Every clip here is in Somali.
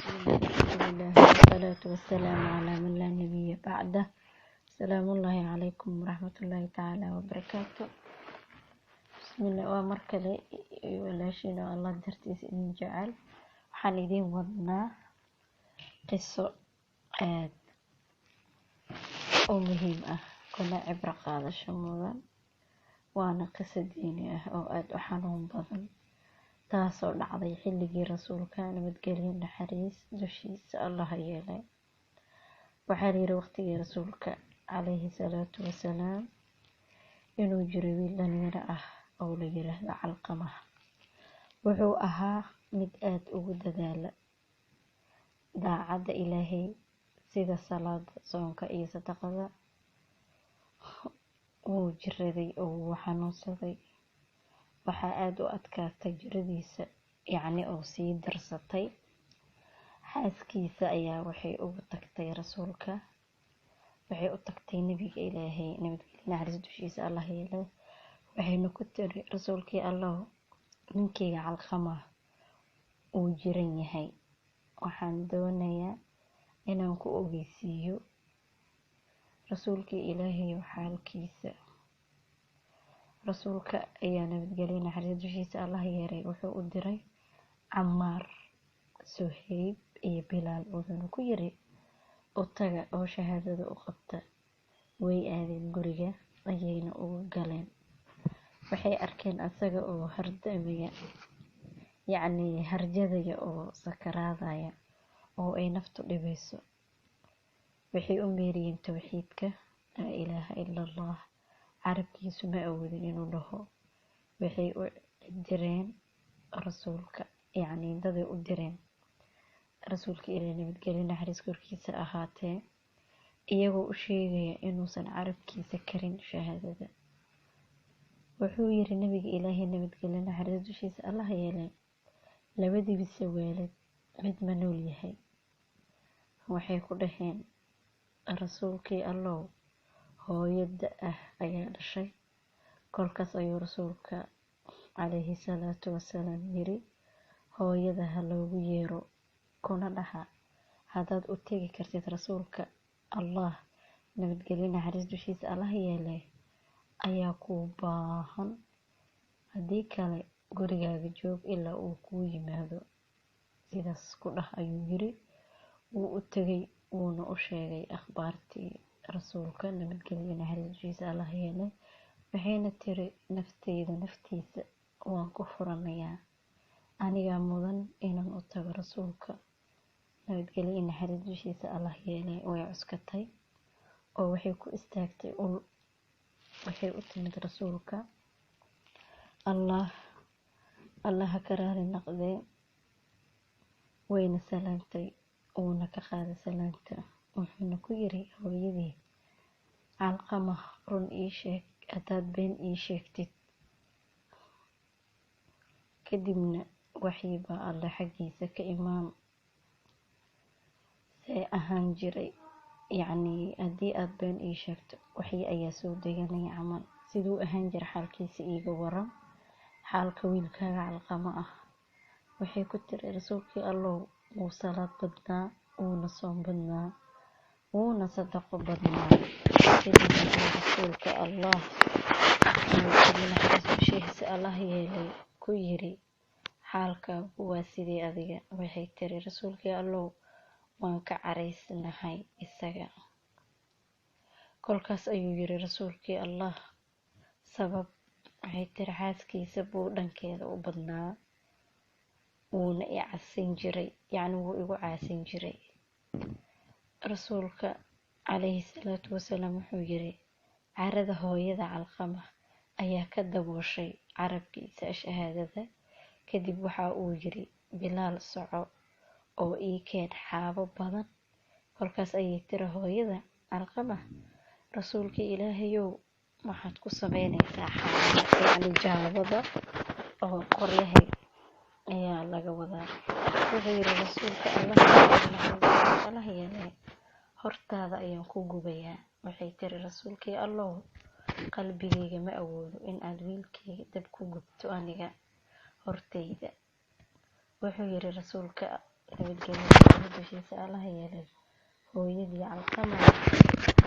بسم الله والصلاة والسلام على من لا نبي بعده. السلام الله عليكم ورحمة الله تعالى وبركاته. بسم الله ومركلي ولاشين الله درتيس إن جعل حنيدين ودنا قصة آد ومهم كنا عبرة قادة شمولا وانا قصة ديني أو آد وحنون بضن taasoo dhacday xilligii rasuulka nabadgelyo naxariis dushiisa Allah yeelay. Waxaa la yiri waqtigii rasuulka calayhi salaatu wasalaam inuu jiray wiil dhalinyaro ah oo la yiraahdo Calqamah. Wuxuu ahaa mid aad ugu dadaala daacadda Ilaahay sida salaada, soonka iyo sadaqada. Wuu jiraday oo wuu xanuunsaday. waxaa aad u adkaatay jiradiisa, oo sii darsatay. Xaaskiisa ayaa waxay ugu tagtay rasuulka, waxay u tagtay nabiga Ilaahay nabadgelyo naxariis dushiisa Allah yeelay. waxayna ku tiri rasuulkii Allah, ninkeyga Calqamah uu jiran yahay, waxaan doonayaa inaan ku ogeysiiyo rasuulkii Ilaahay xaalkiisa. rasuulka ayaa nabadgelyo naxariis dushiisa Allah yeelay wuxuu u diray Camaar, Suhayb iyo Bilaal. wuxuuna ku yiri u taga oo shahaadada u qabta. way aadeen guriga ayayna ugu galeen. waxay arkeen asaga oo hardamaya, harjadaya oo sakaraadaya oo ay naftu dhibayso. waxay u meeriyeen tawxiidka laa ilaaha illa Allah. carabkiisu ma awoodin inuu dhaho. waxay u direen rasuulka, daday u direen rasuulka Ilaahay nabadgelyo naxariis korkiisa ahaatee, iyagoo u sheegaya inuusan carabkiisa karin shahaadada. wuxuu yiri nabiga Ilaahay nabadgelyo naxariis dushiisa Allah yeelay, labadiisa waalid mid ma nool yahay? waxay ku dhaheen rasuulkii Allah, hooyada ayaa dhashay. kolkaas ayuu rasuulka calayhi salaatu wasalaam yiri, hooyada ha loogu yeero, kuna dhaha haddaad u tegi kartid rasuulka Allah nabadgelyo naxariis dushiisa Allah yeelay ayaa kuu baahan. haddii kale gurigaaga joog ilaa uu kuu yimaado. sidaas ku dhah ayuu yiri. wuu u tegay wuuna u sheegay akhbaartii rasuulka nabadgelyo naxariis dushiisa Allah yeelay. waxayna tiri, nafteyda naftiisa waan ku furanayaa, anigaa mudan inaan u tago rasuulka nabadgelyo naxariis dushiisa Allah yeelay. way cuskatay oo waxay ku istaagtay ul. waxay u timid rasuulka Allah ha ka raali noqdee. wayna salaamtay, uuna ka qaaday salaamta. wuxuuna ku yiri hooyadii, Calqamah run ii sheeg, haddaad been ii sheegtid kadibna waxii baa alle xaggiisa ka imaan. see ahaan jiray, haddii aad been ii sheegto waxii ayaa soo deganaya camal. siduu ahaan jira xaalkiisa iiga waran, xaalka wiilkaaga Calqamah ah. waxay ku tiri rasuulkii Allah, wuu salaad badnaa, wuuna soom badnaa, wuuna sadaqo badnaa. kadibna rasuulka Allah nabadgelyo naxariis dushiisa Allah yeelay ku yiri, xaalkaagu waa sidee adiga? waxay tiri rasuulkii Allah, waan ka caraysnahay isaga. kolkaas ayuu yiri rasuulkii Allah, sabab? waxay tiri xaaskiisa buu dhankeeda u badnaa, wuuna i casin jiray, wuu igu caasin jiray. rasuulka calayhi salaatu wasalaam wuxuu yiri, carada hooyada Calqamah ayaa ka dabooshay carabkiisa shahaadada. kadib waxa uu yiri, Bilaal soco oo ii keen xaabo badan. kolkaas ayay tiri hooyada Calqamah, rasuulka Ilaahayow, waxaad ku sameynaysaa xaabo, jaabada oo qoryahay ayaa laga wadaa. wuxuu yiri rasuulka Allah yeelay, hortaada ayaan ku gubayaa. waxay tiri rasuulkii Allah, qalbigayga ma awoodo in aad wiilkayga dab ku gubto aniga hortayda. wuxuu yiri rasuulka nabadgelyo dushiisa allaha yeelay hooyadii Calqama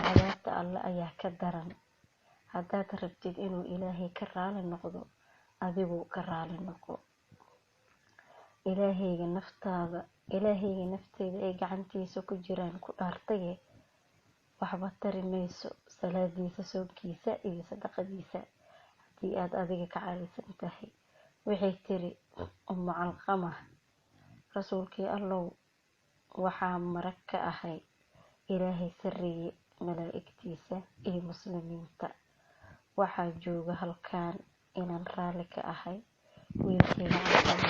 cadaabta alle ayaa ka daran. haddaad rabtid inuu ilaahay ka raali noqdo adigu ka raali noqo. ilaahayga nafteeda ay gacantiisa ku jiraan ku dhaartaye waxba tari mayso salaadiisa, soonkiisa iyo sadaqadiisa haddii aad adiga ka carisan tahay. waxay tiri Ummu Calqama, rasuulkii allow, waxaa marag ka ahay ilaahay sarreeye, malaa'igtiisa iyo muslimiinta. waxaa jooga halkaan inaan raali ka ahay wiilkayga Calqama.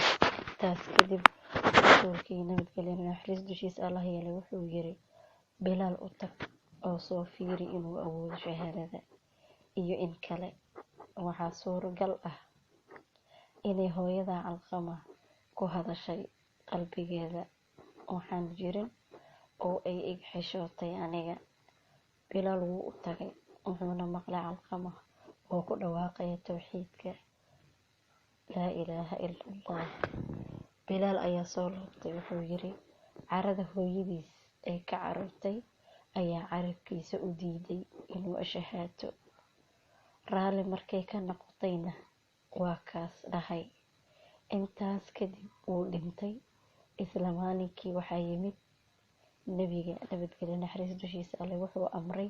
taas kadib rasuulkii nabadgelyo naxariis dushiisa allah yeelay wuxuu yiri, Bilaal u tag oo soo fiiri inuu awoodo shahaadada iyo in kale. waxaa suuragal ah inay hooyada Calqama ku hadashay qalbigeeda waxaan jirin oo ay iga xishootay aniga. Bilaal wuu u tagay wuxuuna maqlay Calqama oo ku dhawaaqaya tawxiidka laa ilaaha illa allah. Bilaal ayaa soo laabtay wuxuu yiri, carada hooyadiis ay ka carartay ayaa carabkiisa u diiday inuu ashahaato. raali markay ka noqotayna waa kaas dhahay. intaas kadib wuu dhintay. isla maalinkii waxaa yimid nabiga nabadgelyo naxariis dushiisa alle wuxuu amray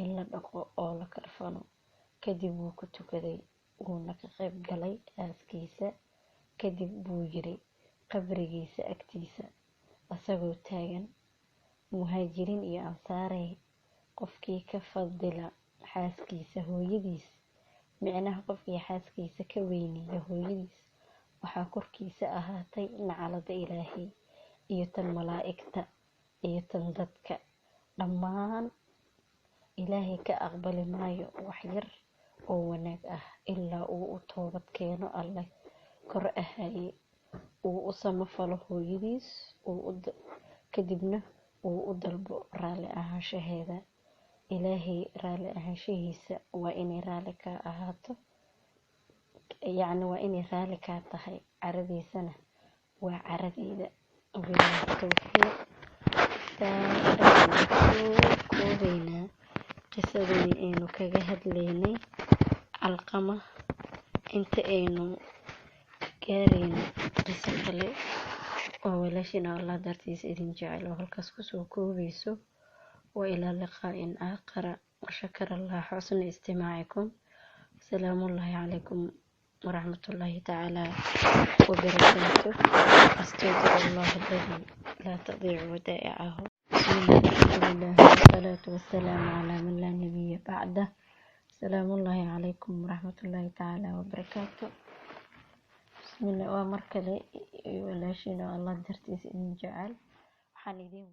in la dhaqo oo la karfano. kadib wuu ku tukaday wuuna ka qayb galay aaskiisa. kadib buu yiri qabrigiisa agtiisa asagoo taagan, muhaajiriin iyo ansaarey, qofkii ka fadila xaaskiisa hooyadiis, micnaha qofkii xaaskiisa ka weyniya hooyadiis, waxaa korkiisa ahaatay nacalada ilaahay iyo tan malaa'igta iyo tan dadka dhammaan. ilaahay ka aqbali maayo wax yar oo wanaag ah ilaa uu u toobad keeno alle kor ahaye, uu u samafalo hooyadiis, kadibna uu u dalbo raali ahaanshaheeda. ilaahay raali ahaanshahiisa waa inay raali ka ahaato, yacni waa inay raali ka tahay, caradiisana waa caradeeda. wabillahi tawfiiq. koobaynaa qisadani aynu kaga hadlaynay Calqama. inta aynu gaarayno qiso kale oo walaashina allah dartiisa idin jecel oo halkaas kusoo koobayso. وإلى لقاء آخر وشكر الله حسن استماعكم. سلام الله عليكم ورحمة الله تعالى وبركاته. أستودع الله الذي لا تضيع ودائعه. بسم الله الحمد لله والصلاة والسلام على من لا نبي بعده. سلام الله عليكم ورحمة الله تعالى وبركاته. بسم الله ومركلي ولاشينا الله درتيس إن جعل حنيدين